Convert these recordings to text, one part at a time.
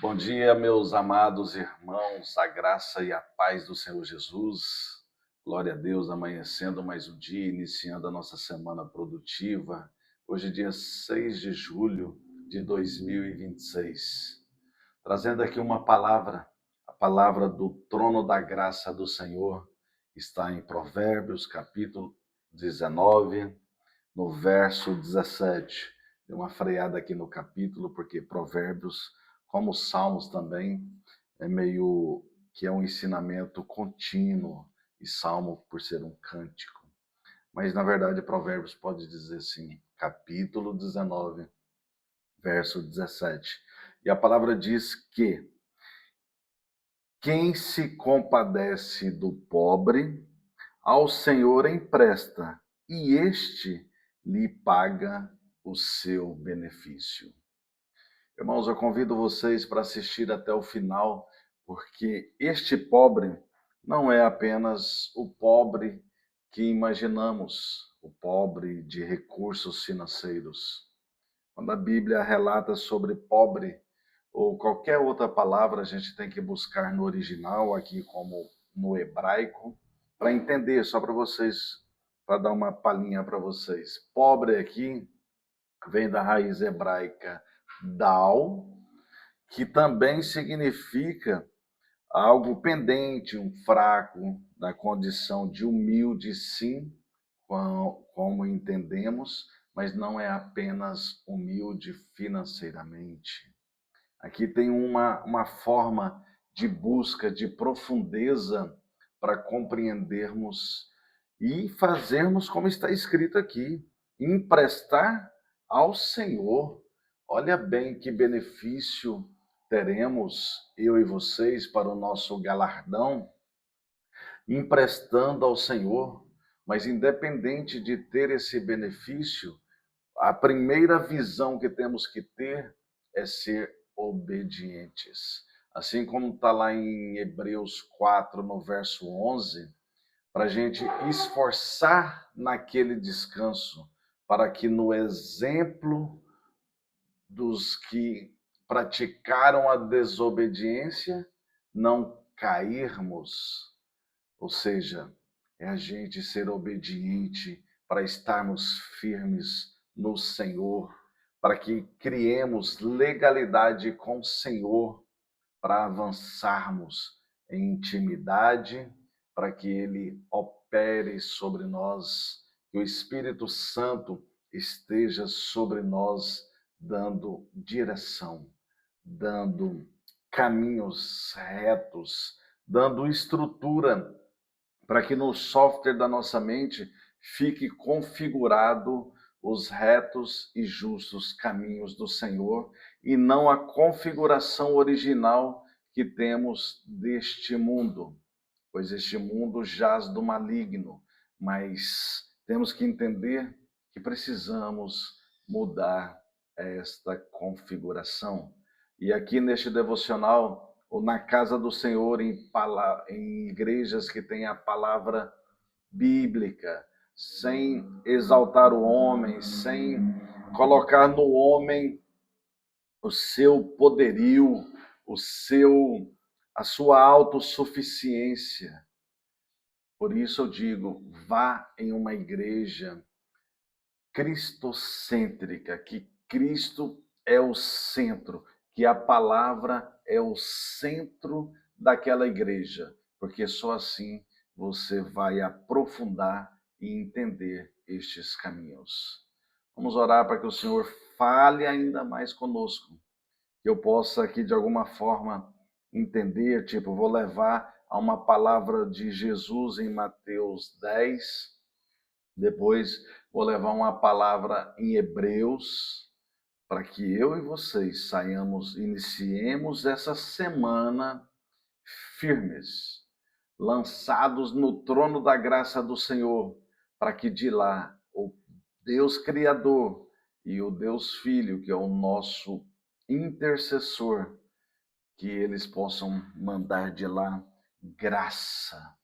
Bom dia, meus amados irmãos, a graça e a paz do Senhor Jesus. Glória a Deus, amanhecendo mais um dia, iniciando a nossa semana produtiva. Hoje, dia 6 de julho de 2026. Trazendo aqui uma palavra, a palavra do trono da graça do Senhor, está em Provérbios, capítulo 19, no verso 17. Dei uma freada aqui no capítulo, porque Provérbios, como os Salmos também, é meio que é um ensinamento contínuo, e Salmo por ser um cântico. Mas, na verdade, Provérbios pode dizer assim, capítulo 19, verso 17. E a palavra diz que quem se compadece do pobre, ao Senhor empresta, e este lhe paga o seu benefício. Irmãos, eu convido vocês para assistir até o final, porque este pobre não é apenas o pobre que imaginamos, o pobre de recursos financeiros. Quando a Bíblia relata sobre pobre ou qualquer outra palavra, a gente tem que buscar no original, aqui como no hebraico, para entender, só para vocês, para dar uma palhinha para vocês. Pobre aqui vem da raiz hebraica dal, que também significa algo pendente, um fraco, da condição de humilde, sim, como entendemos, mas não é apenas humilde financeiramente. Aqui tem uma forma de busca de profundeza para compreendermos e fazermos como está escrito aqui, emprestar ao Senhor. Olha bem que benefício teremos, eu e vocês, para o nosso galardão, emprestando ao Senhor. Mas independente de ter esse benefício, a primeira visão que temos que ter é ser obedientes. Assim como está lá em Hebreus 4, no verso 11, para a gente esforçar naquele descanso, para que no exemplo dos que praticaram a desobediência, não cairmos. Ou seja, é a gente ser obediente para estarmos firmes no Senhor, para que criemos legalidade com o Senhor, para avançarmos em intimidade, para que Ele opere sobre nós, que o Espírito Santo esteja sobre nós, dando direção, dando caminhos retos, dando estrutura para que no software da nossa mente fique configurado os retos e justos caminhos do Senhor e não a configuração original que temos deste mundo, pois este mundo jaz do maligno, mas temos que entender que precisamos mudar esta configuração. E aqui neste devocional, ou na casa do Senhor, em igrejas que têm a palavra bíblica, sem exaltar o homem, sem colocar no homem o seu poderio, a sua autossuficiência. Por isso eu digo, vá em uma igreja cristocêntrica, que Cristo é o centro, que a palavra é o centro daquela igreja, porque só assim você vai aprofundar e entender estes caminhos. Vamos orar para que o Senhor fale ainda mais conosco, que eu possa aqui de alguma forma entender, vou levar a uma palavra de Jesus em Mateus 10, depois vou levar uma palavra em Hebreus, para que eu e vocês iniciemos essa semana firmes, lançados no trono da graça do Senhor, para que de lá o Deus Criador e o Deus Filho, que é o nosso intercessor, que eles possam mandar de lá graça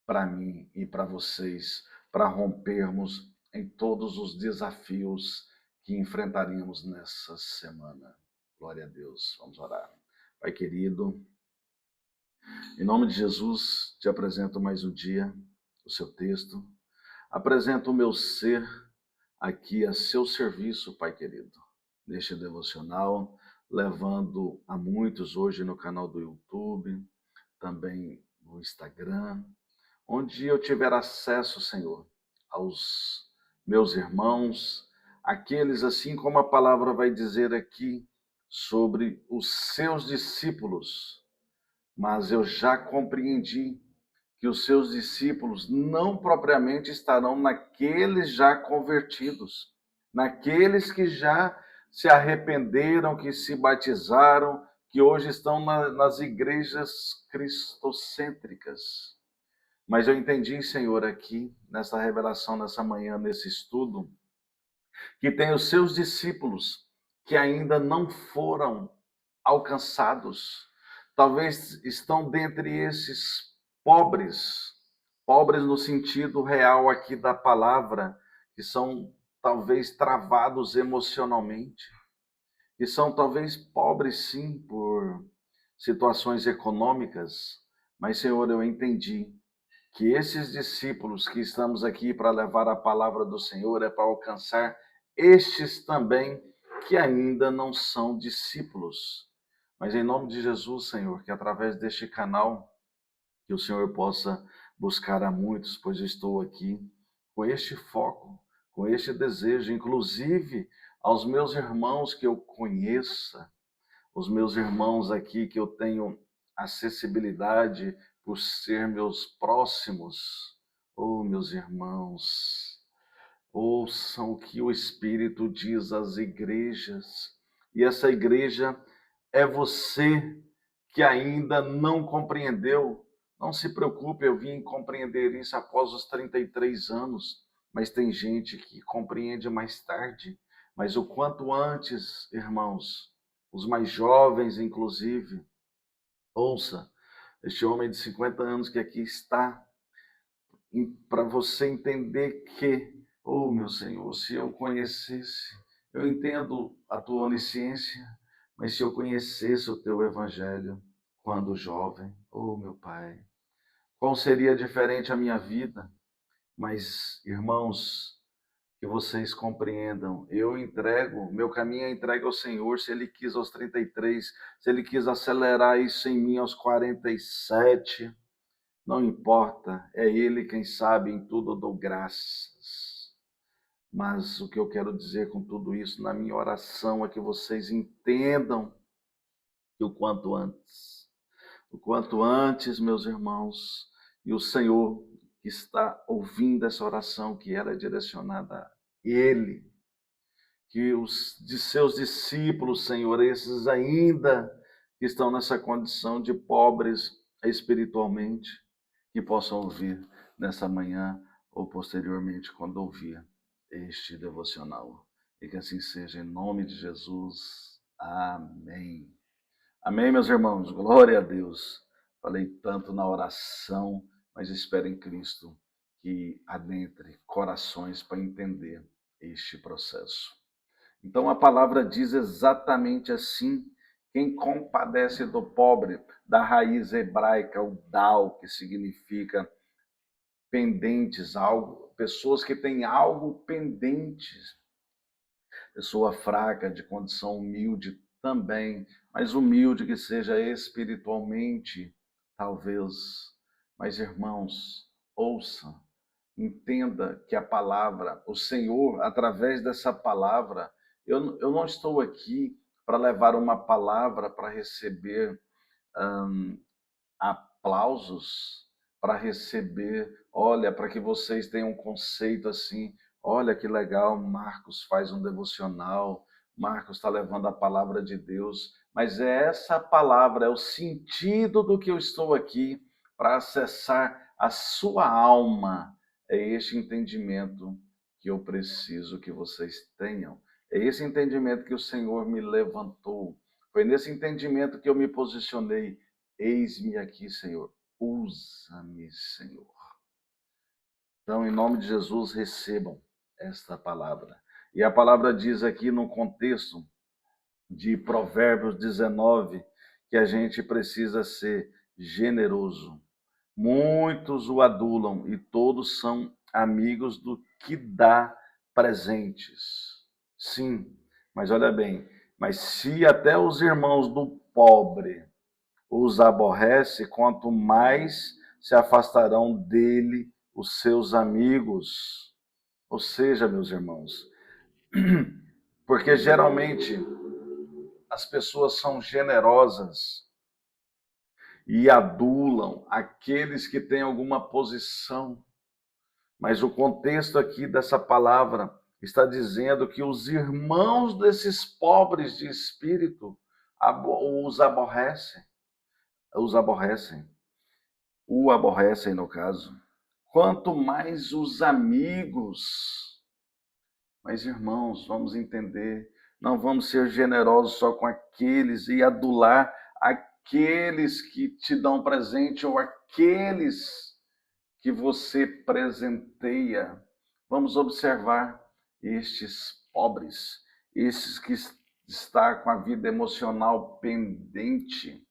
para mim e para vocês, para rompermos em todos os desafios que enfrentaríamos nessa semana. Glória a Deus. Vamos orar. Pai querido, em nome de Jesus, te apresento mais um dia, o seu texto. Apresento o meu ser aqui a seu serviço, Pai querido, neste devocional, levando a muitos hoje no canal do YouTube, também no Instagram, onde eu tiver acesso, Senhor, aos meus irmãos, aqueles, assim como a palavra vai dizer aqui, sobre os seus discípulos, mas eu já compreendi que os seus discípulos não propriamente estarão naqueles já convertidos, naqueles que já se arrependeram, que se batizaram, que hoje estão nas igrejas cristocêntricas. Mas eu entendi, Senhor, aqui, nessa revelação, nessa manhã, nesse estudo, que tem os seus discípulos que ainda não foram alcançados. Talvez estão dentre esses pobres, pobres no sentido real aqui da palavra, que são talvez travados emocionalmente, que são talvez pobres sim por situações econômicas, mas Senhor, eu entendi que esses discípulos que estamos aqui para levar a palavra do Senhor é para alcançar estes também que ainda não são discípulos. Mas em nome de Jesus, Senhor, que através deste canal, que o Senhor possa buscar a muitos, pois eu estou aqui com este foco, com este desejo, inclusive aos meus irmãos que eu conheça, os meus irmãos aqui que eu tenho acessibilidade por ser meus próximos. Oh, meus irmãos, ouçam o que o Espírito diz às igrejas. E essa igreja é você que ainda não compreendeu. Não se preocupe, eu vim compreender isso após os 33 anos, mas tem gente que compreende mais tarde. Mas o quanto antes, irmãos, os mais jovens, inclusive, ouça, este homem de 50 anos que aqui está, para você entender que, oh meu Senhor, se eu conhecesse, eu entendo a tua onisciência, mas se eu conhecesse o teu evangelho quando jovem, oh meu Pai, qual seria diferente a minha vida? Mas, irmãos, que vocês compreendam, eu entrego, meu caminho é entregue ao Senhor, se Ele quis aos 33, se Ele quis acelerar isso em mim aos 47, não importa, é Ele quem sabe, em tudo eu dou graças. Mas o que eu quero dizer com tudo isso, na minha oração, é que vocês entendam que o quanto antes, meus irmãos, e o Senhor que está ouvindo essa oração, que ela é direcionada a Ele, que os de seus discípulos, Senhor, esses ainda que estão nessa condição de pobres espiritualmente, que possam ouvir nessa manhã ou posteriormente quando ouvir este devocional. E que assim seja, em nome de Jesus. Amém. Amém, meus irmãos. Glória a Deus. Falei tanto na oração, mas espero em Cristo que adentre corações para entender este processo. Então a palavra diz exatamente assim: quem compadece do pobre, da raiz hebraica, o dal, que significa pendentes, algo, pessoas que têm algo pendentes, pessoa fraca, de condição humilde também, mas humilde que seja espiritualmente, talvez. Mas irmãos, ouça, entenda que a palavra, o Senhor, através dessa palavra, eu não estou aqui para levar uma palavra para receber aplausos, para receber, olha, para que vocês tenham um conceito assim, olha que legal, Marcos faz um devocional, Marcos está levando a palavra de Deus, mas é essa palavra, é o sentido do que eu estou aqui para acessar a sua alma, é este entendimento que eu preciso que vocês tenham. É esse entendimento que o Senhor me levantou. Foi nesse entendimento que eu me posicionei. Eis-me aqui, Senhor. Usa-me, Senhor. Então, em nome de Jesus, recebam esta palavra. E a palavra diz aqui no contexto de Provérbios 19, que a gente precisa ser generoso. Muitos o adulam e todos são amigos do que dá presentes. Sim, mas olha bem, mas se até os irmãos do pobre os aborrece, quanto mais se afastarão dele os seus amigos. Ou seja, meus irmãos, porque geralmente as pessoas são generosas e adulam aqueles que têm alguma posição. Mas o contexto aqui dessa palavra está dizendo que os irmãos desses pobres de espírito os aborrecem, os aborrecem, o aborrecem no caso. Quanto mais os amigos. Mas irmãos, vamos entender, não vamos ser generosos só com aqueles e adular aqueles que te dão presente ou aqueles que você presenteia. Vamos observar estes pobres, esses que estão com a vida emocional pendente,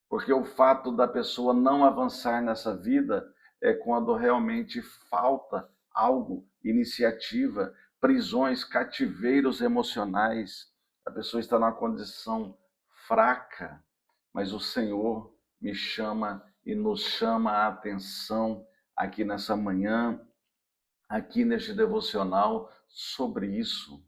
porque o fato da pessoa não avançar nessa vida é quando realmente falta algo, iniciativa, prisões, cativeiros emocionais. A pessoa está numa condição fraca, mas o Senhor me chama e nos chama a atenção aqui nessa manhã, aqui neste devocional, sobre isso.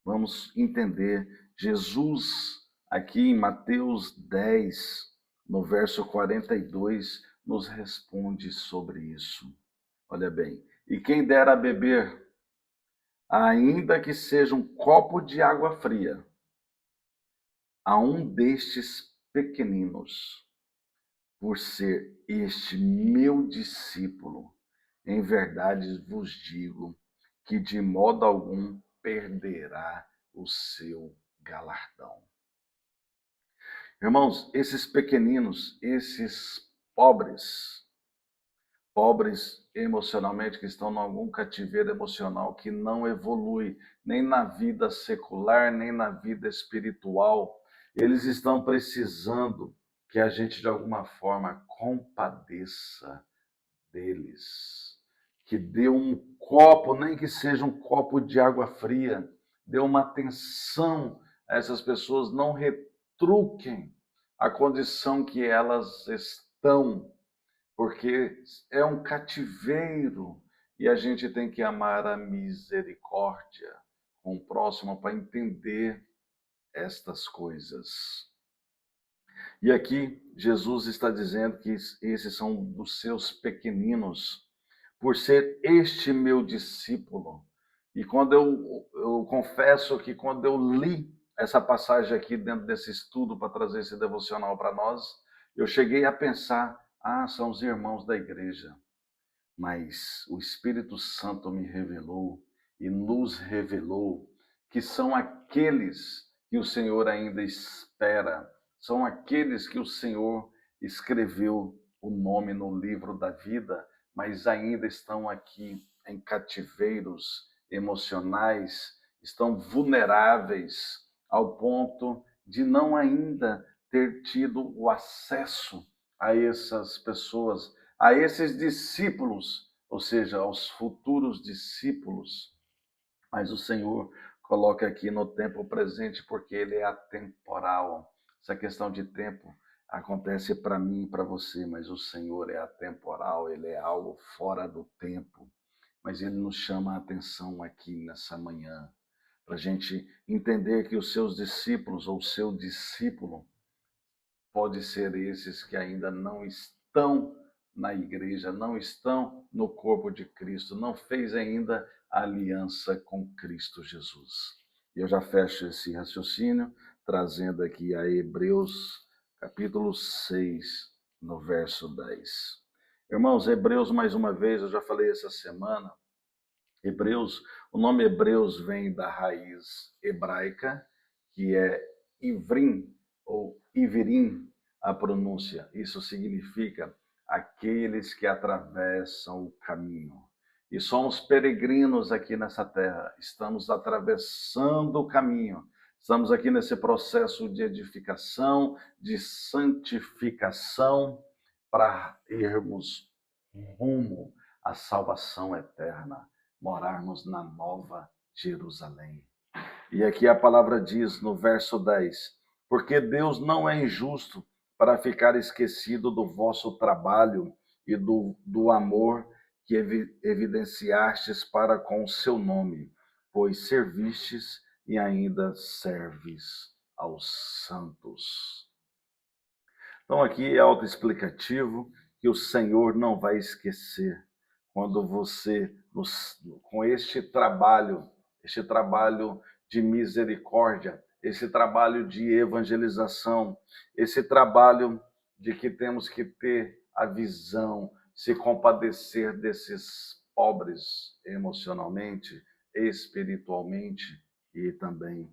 Vamos entender. Jesus, aqui em Mateus 10, no verso 42, nos responde sobre isso. Olha bem, e quem dera a beber, ainda que seja um copo de água fria, a um destes pequeninos, por ser este meu discípulo, em verdade vos digo que de modo algum perderá o seu galardão. Irmãos, esses pequeninos, esses pobres emocionalmente, que estão em algum cativeiro emocional, que não evolui nem na vida secular, nem na vida espiritual, eles estão precisando que a gente, de alguma forma, compadeça deles. Que dê um copo, nem que seja um copo de água fria, dê uma atenção a essas pessoas, não retruquem a condição que elas estão, porque é um cativeiro e a gente tem que amar a misericórdia com o próximo para entender estas coisas. E aqui Jesus está dizendo que esses são dos seus pequeninos, por ser este meu discípulo. E quando eu confesso que quando eu li essa passagem aqui dentro desse estudo para trazer esse devocional para nós, eu cheguei a pensar, são os irmãos da igreja. Mas o Espírito Santo me revelou e nos revelou que são aqueles que o Senhor ainda espera, são aqueles que o Senhor escreveu o nome no livro da vida, mas ainda estão aqui em cativeiros emocionais, estão vulneráveis ao ponto de não ainda ter tido o acesso a essas pessoas, a esses discípulos, ou seja, aos futuros discípulos. Mas o Senhor coloca aqui no tempo presente porque ele é atemporal. Essa questão de tempo acontece para mim e para você, mas o Senhor é atemporal, ele é algo fora do tempo. Mas ele nos chama a atenção aqui nessa manhã, para a gente entender que os seus discípulos ou o seu discípulo pode ser esses que ainda não estão na igreja, não estão no corpo de Cristo, não fez ainda a aliança com Cristo Jesus. E eu já fecho esse raciocínio trazendo aqui a Hebreus, capítulo 6, no verso 10. Irmãos, Hebreus, mais uma vez, eu já falei essa semana, Hebreus, o nome Hebreus vem da raiz hebraica, que é Ivrim, ou Ivirim, a pronúncia. Isso significa aqueles que atravessam o caminho. E somos peregrinos aqui nessa terra, estamos atravessando o caminho. Estamos aqui nesse processo de edificação, de santificação, para irmos rumo à salvação eterna, morarmos na nova Jerusalém. E aqui a palavra diz no verso 10: porque Deus não é injusto para ficar esquecido do vosso trabalho e do amor que evidenciastes para com o seu nome, pois servistes e ainda serves aos santos. Então aqui é autoexplicativo que o Senhor não vai esquecer quando você, com este trabalho de misericórdia, esse trabalho de evangelização, esse trabalho de que temos que ter a visão, se compadecer desses pobres emocionalmente, espiritualmente e também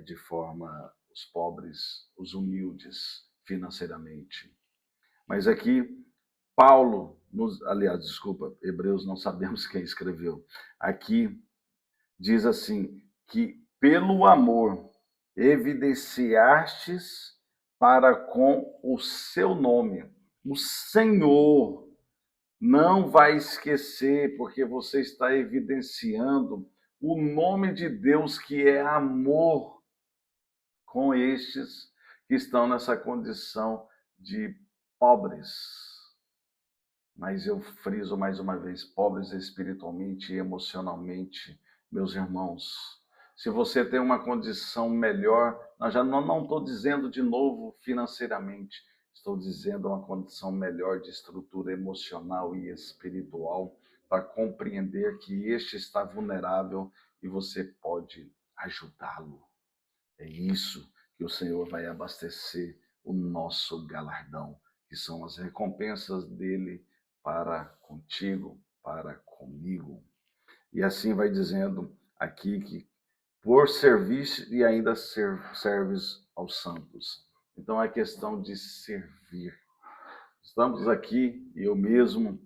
de forma os pobres, os humildes financeiramente. Mas aqui Paulo, aliás, desculpa, Hebreus não sabemos quem escreveu. Aqui diz assim, que pelo amor evidenciastes para com o seu nome. O Senhor não vai esquecer, porque você está evidenciando o nome de Deus, que é amor, com estes que estão nessa condição de pobres. Mas eu friso mais uma vez, pobres espiritualmente e emocionalmente, meus irmãos. Se você tem uma condição melhor, não estou dizendo de novo financeiramente, estou dizendo uma condição melhor de estrutura emocional e espiritual, para compreender que este está vulnerável e você pode ajudá-lo. É isso que o Senhor vai abastecer o nosso galardão, que são as recompensas dele para contigo, para comigo. E assim vai dizendo aqui que por serviço e ainda serves aos santos. Então é questão de servir. Estamos aqui, eu mesmo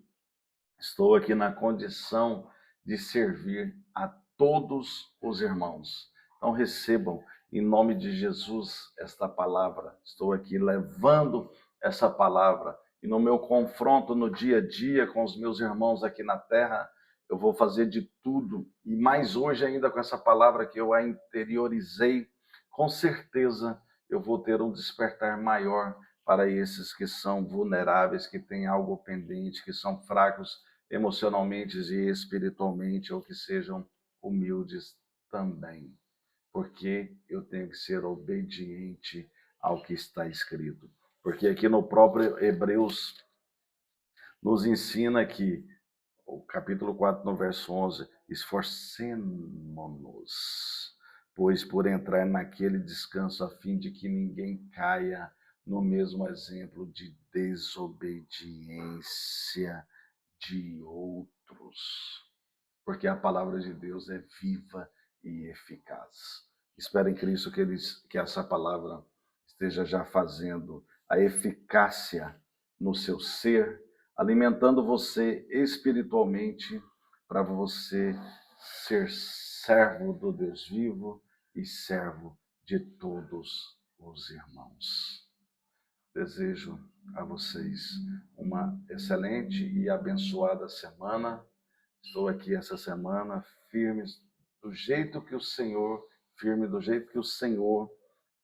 estou aqui na condição de servir a todos os irmãos. Então recebam em nome de Jesus esta palavra. Estou aqui levando essa palavra e no meu confronto no dia a dia com os meus irmãos aqui na terra, eu vou fazer de tudo, e mais hoje ainda com essa palavra que eu a interiorizei, com certeza eu vou ter um despertar maior para esses que são vulneráveis, que têm algo pendente, que são fracos emocionalmente e espiritualmente, ou que sejam humildes também, porque eu tenho que ser obediente ao que está escrito. Porque aqui no próprio Hebreus nos ensina que, o capítulo 4, no verso 11, esforcemo-nos, pois por entrar naquele descanso, a fim de que ninguém caia no mesmo exemplo de desobediência de outros, porque a palavra de Deus é viva e eficaz. Espero em Cristo que essa palavra esteja já fazendo a eficácia no seu ser, alimentando você espiritualmente, para você ser servo do Deus vivo e servo de todos os irmãos. Desejo a vocês uma excelente e abençoada semana. Estou aqui essa semana firme do jeito que o Senhor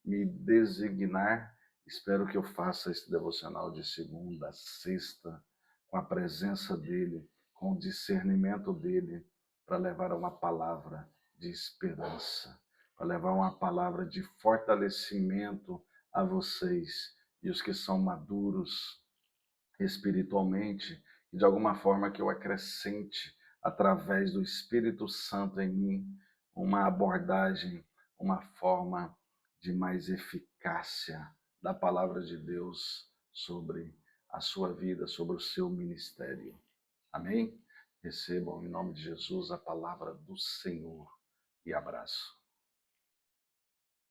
me designar. Espero que eu faça esse devocional de segunda a sexta, com a presença dele, com o discernimento dele, para levar uma palavra de esperança, para levar uma palavra de fortalecimento a vocês e os que são maduros espiritualmente, e de alguma forma que eu acrescente, através do Espírito Santo em mim, uma abordagem, uma forma de mais eficácia da palavra de Deus sobre a sua vida, sobre o seu ministério. Amém? Recebam em nome de Jesus a palavra do Senhor e abraço.